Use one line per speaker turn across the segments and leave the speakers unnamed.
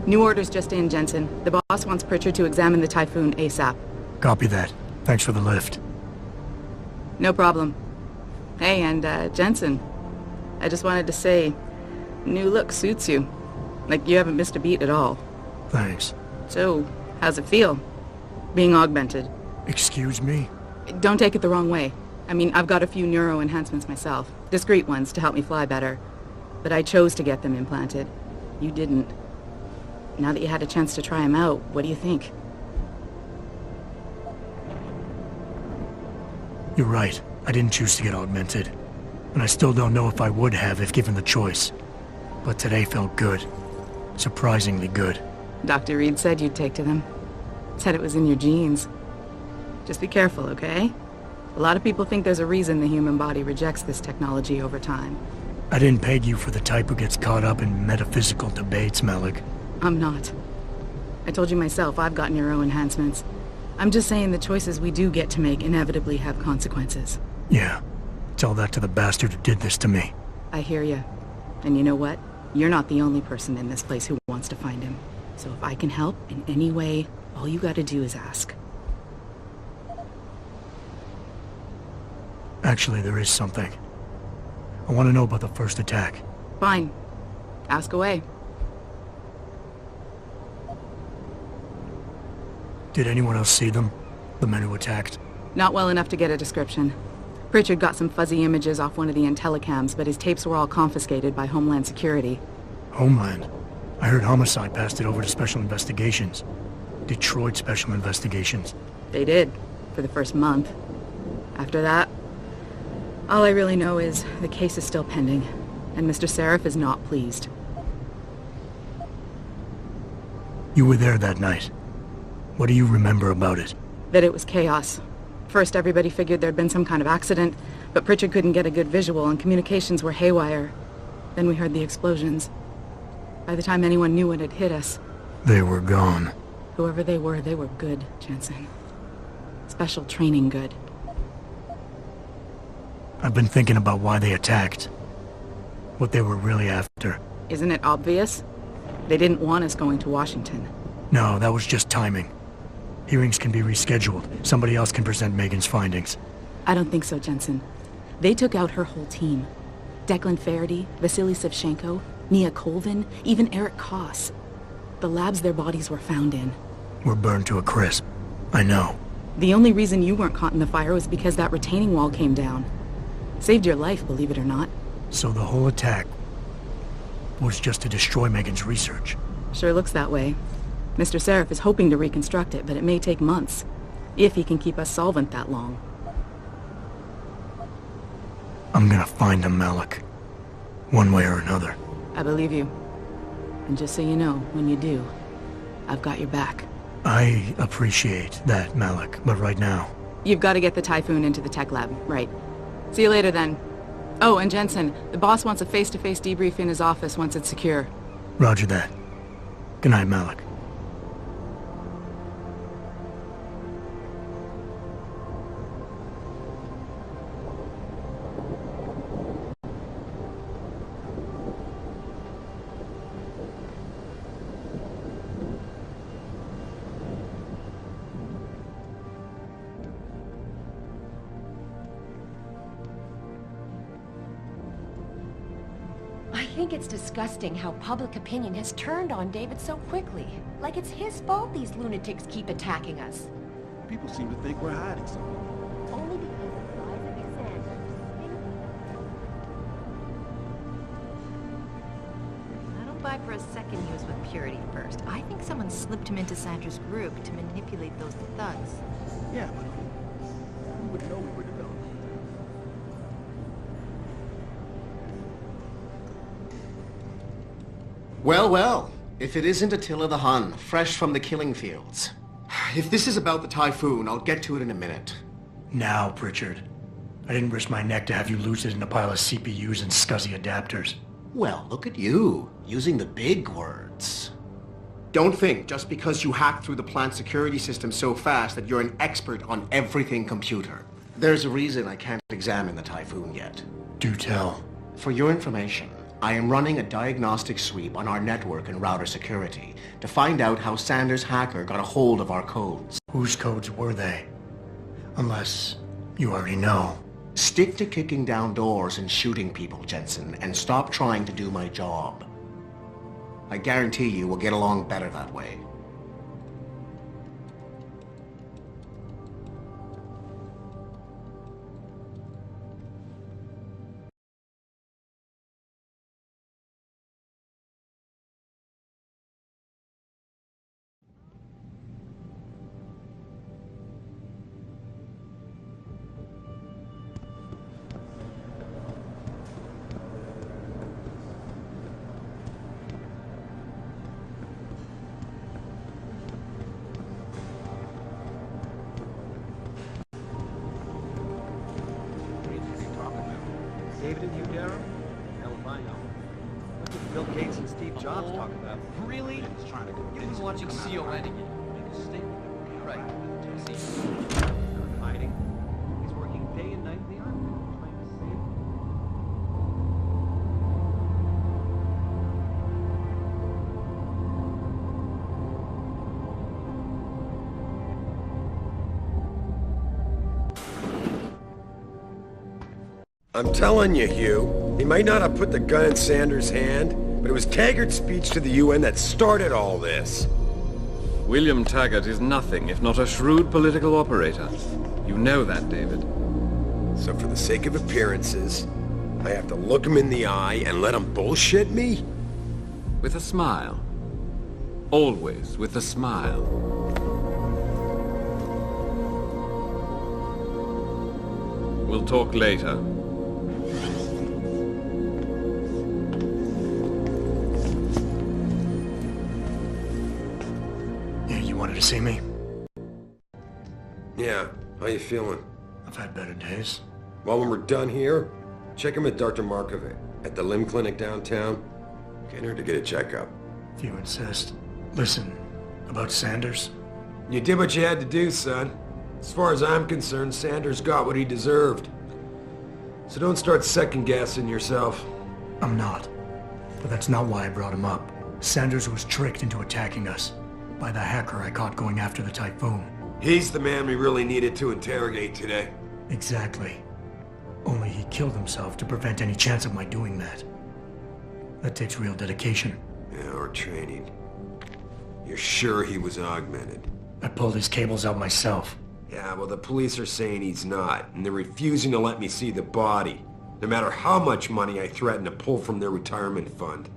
New orders just in, Jensen. The boss wants Pritchard to examine the Typhoon ASAP.
Copy that. Thanks for the lift.
No problem. Hey, and Jensen, I just wanted to say, new look suits you. Like you haven't missed a beat at all.
Thanks.
So, how's it feel, being augmented?
Excuse me?
Don't take it the wrong way. I mean, I've got a few neuro enhancements myself. Discreet ones to help me fly better. But I chose to get them implanted. You didn't. Now that you had a chance to try them out, what do you think?
You're right. I didn't choose to get augmented. And I still don't know if I would have if given the choice. But today felt good. Surprisingly good.
Dr. Reed said you'd take to them. Said it was in your genes. Just be careful, okay? A lot of people think there's a reason the human body rejects this technology over time.
I didn't peg you for the type who gets caught up in metaphysical debates, Malik.
I'm not. I told you myself, I've got neuro enhancements. I'm just saying the choices we do get to make inevitably have consequences.
Yeah. Tell that to the bastard who did this to me.
I hear you. And you know what? You're not the only person in this place who wants to find him. So if I can help in any way, all you gotta do is ask.
Actually, there is something. I want to know about the first attack.
Fine. Ask away.
Did anyone else see them? The men who attacked?
Not well enough to get a description. Pritchard got some fuzzy images off one of the Intellicams, but his tapes were all confiscated by Homeland Security.
Homeland? I heard Homicide passed it over to Special Investigations. Detroit Special Investigations.
They did, for the first month. After that, all I really know is the case is still pending, and Mr. Seraph is not pleased.
You were there that night. What do you remember about it?
That it was chaos. First, everybody figured there'd been some kind of accident, but Pritchard couldn't get a good visual and communications were haywire. Then we heard the explosions. By the time anyone knew what had hit us...
They were gone.
Whoever they were good, Jensen. Special training good.
I've been thinking about why they attacked. What they were really after.
Isn't it obvious? They didn't want us going to Washington.
No, that was just timing. Hearings can be rescheduled. Somebody else can present Megan's findings.
I don't think so, Jensen. They took out her whole team. Declan Faraday, Vasily Savchenko, Nia Colvin, even Eric Koss. The labs their bodies were found in.
Were burned to a crisp. I know.
The only reason you weren't caught in the fire was because that retaining wall came down. Saved your life, believe it or not.
So the whole attack was just to destroy Megan's research?
Sure looks that way. Mr. Seraph is hoping to reconstruct it, but it may take months. If he can keep us solvent that long.
I'm gonna find him, Malik. One way or another.
I believe you. And just so you know, when you do, I've got your back.
I appreciate that, Malik, but right now...
You've got to get the Typhoon into the tech lab, right. See you later then. Oh, and Jensen, the boss wants a face-to-face debrief in his office once it's secure.
Roger that. Good night, Malik.
I think it's disgusting how public opinion has turned on David so quickly. Like it's his fault these lunatics keep attacking us.
People seem to think we're hiding something.
Only because of lies of Alexander.
I don't buy for a second he was with Purity first. I think someone slipped him into Sandra's group to manipulate those thugs.
Yeah, but who would know we were developing?
Well, well, if it isn't Attila the Hun, fresh from the killing fields. If this is about the Typhoon, I'll get to it in a minute.
Now, Pritchard. I didn't risk my neck to have you lose it in a pile of CPUs and scuzzy adapters.
Well, look at you, using the big words. Don't think just because you hacked through the plant security system so fast that you're an expert on everything computer. There's a reason I can't examine the Typhoon yet.
Do tell.
For your information, I am running a diagnostic sweep on our network and router security to find out how Sanders' hacker got a hold of our codes.
Whose codes were they? Unless you already know.
Stick to kicking down doors and shooting people, Jensen, and stop trying to do my job. I guarantee you we'll get along better that way.
David and you, Darrow? Hell if I know. What did Bill Gates and Steve Jobs talk about?
Really? You didn't watch CON again. Make a statement. Right. See?
Not hiding. He's working day and night in the army, trying to save.
I'm telling you, Hugh, he might not have put the gun in Sanders' hand, but it was Taggart's speech to the UN that started all this.
William Taggart is nothing if not a shrewd political operator. You know that, David.
So for the sake of appearances, I have to look him in the eye and let him bullshit me?
With a smile. Always with a smile. We'll talk later.
You wanted to see me?
Yeah, how you feeling?
I've had better days.
Well, when we're done here, check him at Dr. Markovic at the limb clinic downtown. Get her to get a checkup.
If you insist. Listen, about Sanders?
You did what you had to do, son. As far as I'm concerned, Sanders got what he deserved. So don't start second-guessing yourself.
I'm not. But that's not why I brought him up. Sanders was tricked into attacking us by the hacker I caught going after the Typhoon.
He's the man we really needed to interrogate today.
Exactly. Only he killed himself to prevent any chance of my doing that. That takes real dedication.
Yeah, or training. You're sure he was augmented?
I pulled his cables out myself.
Yeah, well, the police are saying he's not, and they're refusing to let me see the body, no matter how much money I threaten to pull from their retirement fund.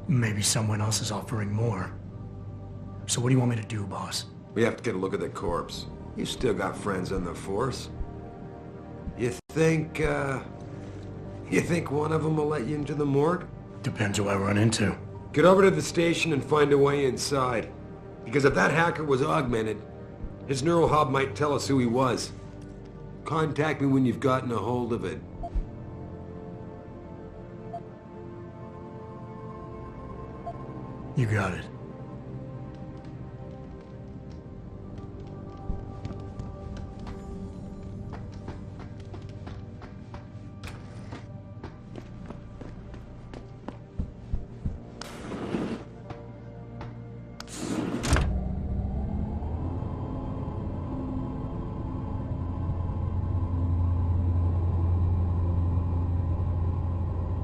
Maybe someone else is offering more. So what do you want me to do, boss?
We have to get a look at the corpse. You still got friends on the force. You think one of them will let you into the morgue?
Depends who I run into.
Get over to the station and find a way inside. Because if that hacker was augmented, his neural hub might tell us who he was. Contact me when you've gotten a hold of it.
You got it.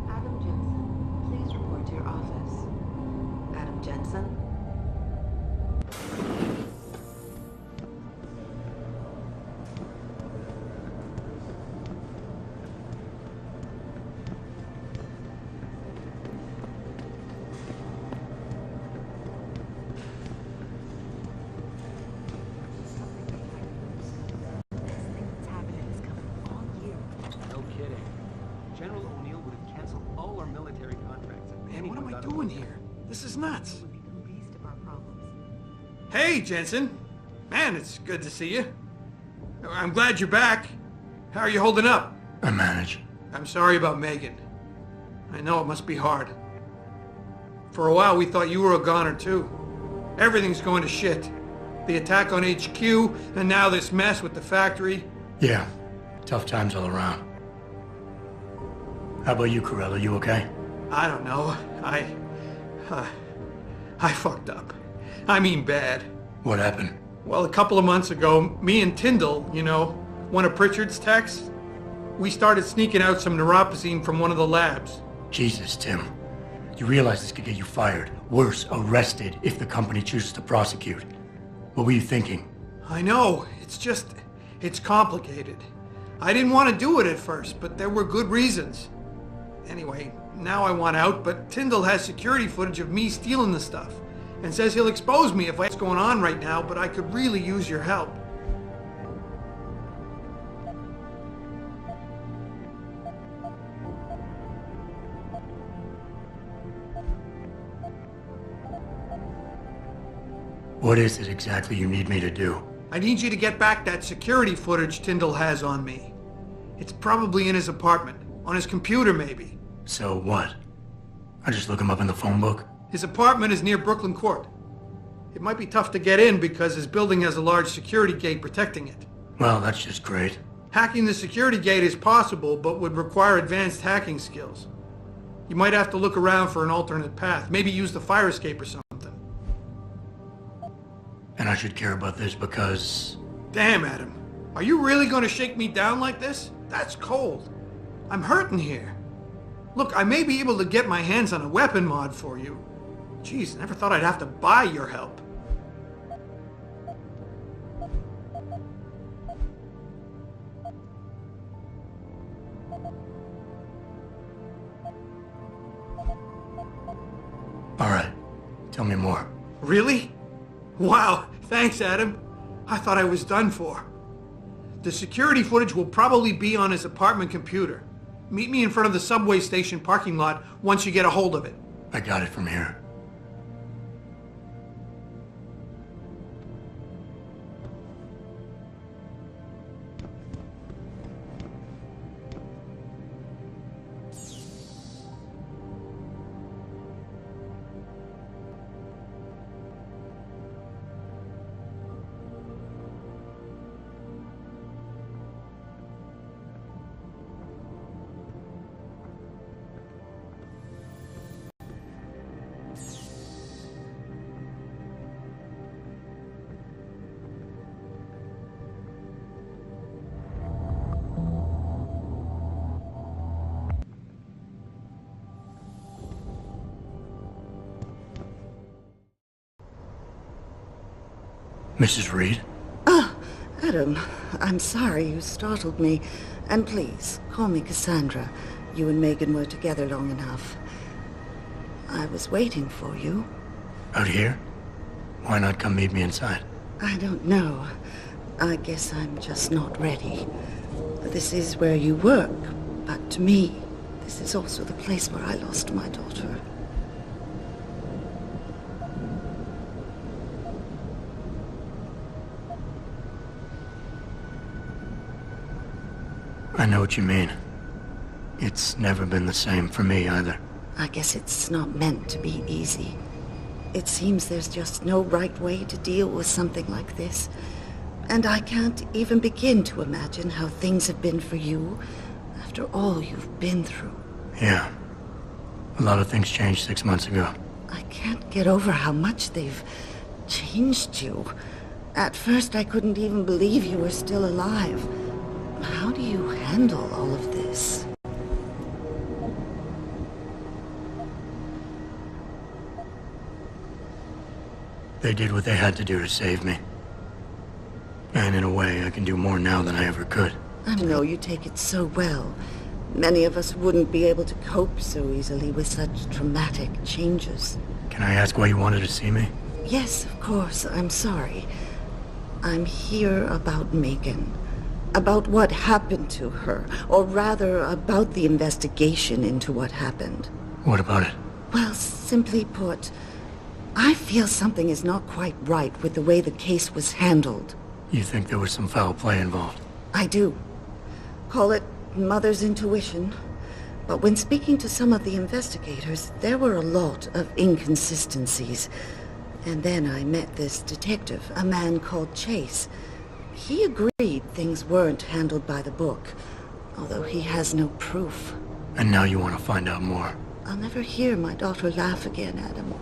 Adam Jensen, please report to your office. Adam Jensen?
No kidding. General O'Neill would have canceled all our military contracts if
Man,
anyone
what am I
got
doing
away.
here? This is nuts.
Would be the least of our problems.
Hey, Jensen. Man, it's good to see you. I'm glad you're back. How are you holding up?
I manage.
I'm sorry about Megan. I know it must be hard. For a while, we thought you were a goner, too. Everything's going to shit. The attack on HQ, and now this mess with the factory.
Yeah, tough times all around. How about you, Corella? You okay?
I don't know. I fucked up. I mean bad.
What happened?
Well, a couple of months ago, me and Tyndall, you know, one of Pritchard's techs, we started sneaking out some neuropozyne from one of the labs.
Jesus, Tim. You realize this could get you fired. Worse, arrested if the company chooses to prosecute. What were you thinking?
I know. It's complicated. I didn't want to do it at first, but there were good reasons. Anyway, now I want out, but Tyndall has security footage of me stealing the stuff, and says he'll expose me if what's going on right now, but I could really use your help.
What is it exactly you need me to do?
I need you to get back that security footage Tyndall has on me. It's probably in his apartment. On his computer, maybe.
So what? I just look him up in the phone book?
His apartment is near Brooklyn Court. It might be tough to get in because his building has a large security gate protecting it.
Well, that's just great.
Hacking the security gate is possible, but would require advanced hacking skills. You might have to look around for an alternate path. Maybe use the fire escape or something.
And I should care about this because...
Damn, Adam. Are you really going to shake me down like this? That's cold. I'm hurting here. Look, I may be able to get my hands on a weapon mod for you. Jeez, never thought I'd have to buy your help.
All right. Tell me more.
Really? Wow, thanks, Adam. I thought I was done for. The security footage will probably be on his apartment computer. Meet me in front of the subway station parking lot once you get a hold of it.
I got it from here. Mrs. Reed?
Ah, Adam, I'm sorry you startled me. And please, call me Cassandra. You and Megan were together long enough. I was waiting for you.
Out here? Why not come meet me inside?
I don't know. I guess I'm just not ready. This is where you work, but to me, this is also the place where I lost my daughter.
I know what you mean. It's never been the same for me either.
I guess it's not meant to be easy. It seems there's just no right way to deal with something like this. And I can't even begin to imagine how things have been for you after all you've been through.
Yeah. A lot of things changed 6 months ago.
I can't get over how much they've changed you. At first I couldn't even believe you were still alive. How do you handle all of this?
They did what they had to do to save me. And in a way, I can do more now than I ever could.
I know you take it so well. Many of us wouldn't be able to cope so easily with such traumatic changes.
Can I ask why you wanted to see me?
Yes, of course. I'm sorry. I'm here about Megan. About what happened to her. Or rather, about the investigation into what happened.
What about it?
Well, simply put, I feel something is not quite right with the way the case was handled.
You think there was some foul play involved?
I do. Call it mother's intuition. But when speaking to some of the investigators, there were a lot of inconsistencies. And then I met this detective, a man called Chase. He agreed things weren't handled by the book, although he has no proof.
And now you want to find out more.
I'll never hear my daughter laugh again, Adam.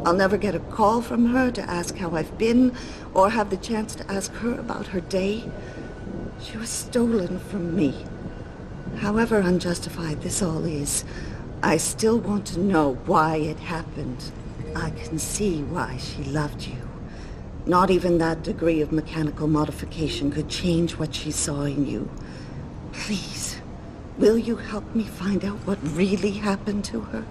I'll never get a call from her to ask how I've been, or have the chance to ask her about her day. She was stolen from me. However unjustified this all is, I still want to know why it happened. I can see why she loved you. Not even that degree of mechanical modification could change what she saw in you. Please, will you help me find out what really happened to her?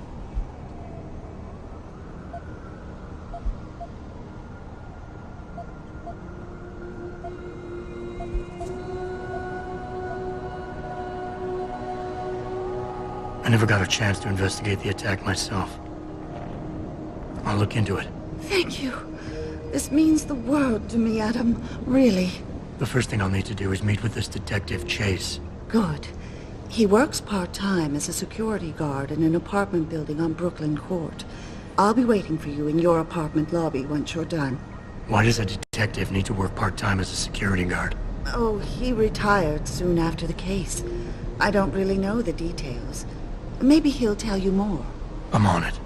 I never got a chance to investigate the attack myself. I'll look into it.
Thank you. This means the world to me, Adam. Really.
The first thing I'll need to do is meet with this detective, Chase.
Good. He works part-time as a security guard in an apartment building on Brooklyn Court. I'll be waiting for you in your apartment lobby once you're done.
Why does a detective need to work part-time as a security guard?
Oh, he retired soon after the case. I don't really know the details. Maybe he'll tell you more.
I'm on it.